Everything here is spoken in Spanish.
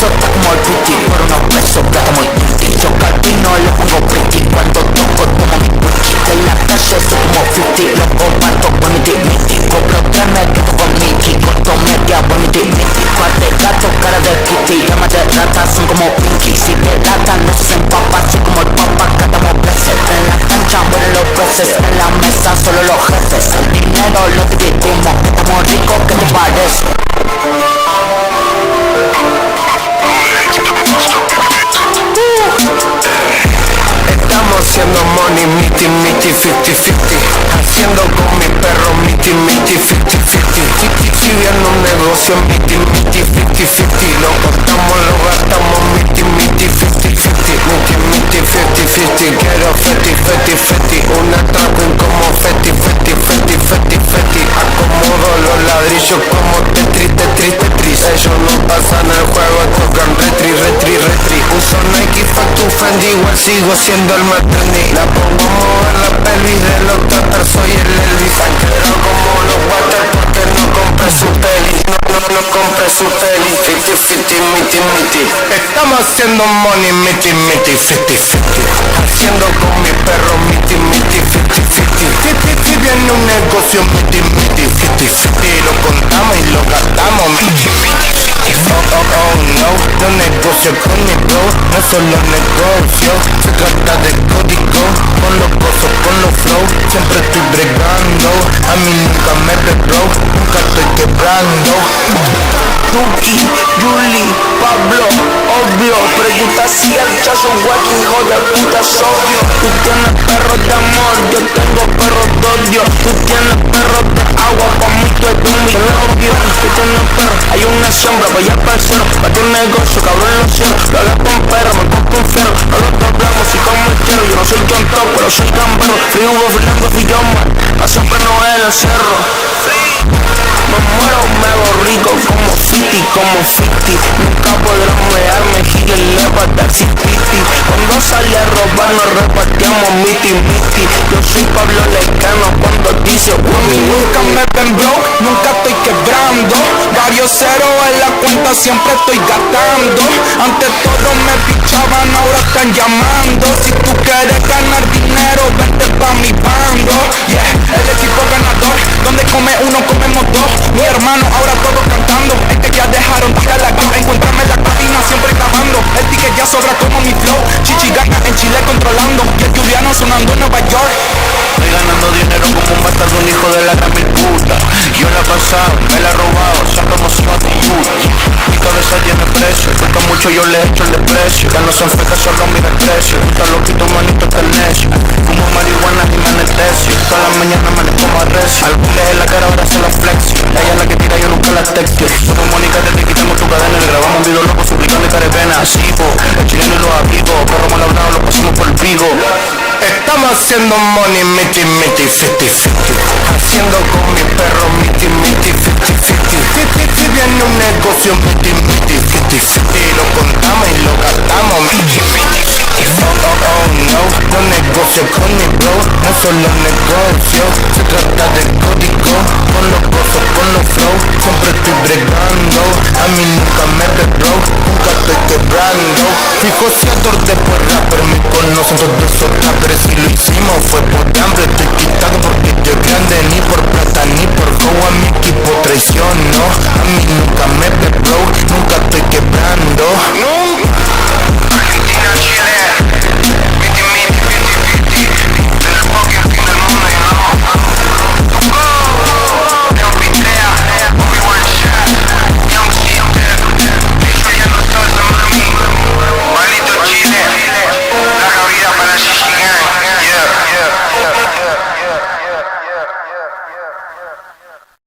está como el pretty. Por unos pesos plata muy pretty. Yo calvino le pongo pretty. Cuando toco tomo mi whisky. En la calle soy como 50. Los comparto con mi dignity. Cobro trenes que toco con Mickey. Corto media con mi dignity. Cuate gato, cara de kitty. Llamas de rata son como Pinky. Si te latan no se empapa. Soy como el papa, cantamos veces. En la cancha mueren los peces. En la mesa solo los jefes. El dinero lo dividimos. Estamos ricos, ¿qué te parece? Estamos haciendo money, miti, miti, 50-50. Haciendo con mi perro, miti, miti, 50-50. Si viene un negocio, miti, miti, 50-50. Lo contamos, lo gastamos, miti, miti, 50-50. Miti, miti, 50-50. Quiero feti, feti, feti. Un atracón como feti, feti, feti, feti, feti. Acomodo los ladrillos como Tetris, Tetris, Tetris. Ellos no pasan el juego, tocan retri, retri, retri. Uso Nike, Factor, Fendi, igual sigo siendo el más trendy. La pongo a mover la pelvis de los tatars, soy el Elvis. Sanquero como los water porque no compré su peli. No compré su peli. 50-50, miti, miti. Estamos haciendo money, miti, miti, 50-50. Haciendo con mi perro, miti, miti, 50-50. Si viene un negocio, miti, miti, 50-50. Lo contamos y lo gastamos, miti, miti. Oh no, no negocio con mi bro, no solo negocio, se trata de código, con los cosas, con los flow, siempre estoy bregando, a mí nunca me bro, nunca estoy quebrando. Tuki, Juli, Pablo, obvio, pregunta si el chazo guacho, hijo de puta es obvio. Tú tienes perros de amor, yo tengo perros de odio. Tú tienes perros de agua, pa' mí tú eres un milagro. Tú tienes perros, hay una sombra, vaya pa'l cielo. Pa' tu negocio, cabrón en los cielos. Lo hagas con perro, me compro un fierro. No lo doblamos y como el quiero. Yo no soy John Top, pero soy gambero. Frío, Fernando, Filloma, pa' siempre no es el encerro. Me muero, me hago rico como Fiti, como Fiti. Nunca podrán mearme, giggle, Taxi Piti. Cuando salí a robar nos repartíamos miti, miti. Yo soy Pablo Lecano cuando dice Wami. Nunca me ven broke, nunca estoy quebrando. Varios ceros en la cuenta, siempre estoy gastando. Antes todos me pichaban, ahora están llamando. Si tú quieres ganar dinero, vente pa' mi bando. Yeah, el equipo ganador, donde come uno, comemos dos. Mi hermano, ahora todos cantando. Es que ya dejaron tirar la guía. Encontrarme en la cabina, siempre grabando. El ticket ya sobra como mi flow. Chichi gana en Chile controlando. Y el Juliano sonando en Nueva York. Estoy ganando dinero como un bastardo, un hijo de la gran mil puta. Yo la he pasado, me la he robado, sacamos su puta. Mi cabeza tiene precio, cuesta mucho, yo le echo el desprecio. Que no se enfoca, solo mira el precio. Está loquito, manito, está necio. Fumo marihuana y me anestesio. Toda la mañana manejo como arrecio. Algunos en la cara, ahora se la flexio. Ella es la que tira, yo nunca la textio. Somos Mónica, te quitamos tu cadena. Le grabamos un video loco, suplicando y carepena. Así, el chileno y los amigos. Perro mal hablado, lo pasamos por el vivo. Estamos haciendo money, miti, miti, 50-50. Haciendo con mi perro, miti, miti, 50-50. Si viene un negocio, miti, miti, 50-50. Lo contamos y lo gastamos, miti, miti. Oh no, no negocio con mi bro, no solo negocio. Se trata de código, con los cosas, con los flow. Siempre estoy bregando, a mí nunca me bro, nunca estoy quebrando. Fijo seador de por rapper, me conocen todos esos rappers. Si lo hicimos fue por hambre, estoy quitado porque estoy grande, ni por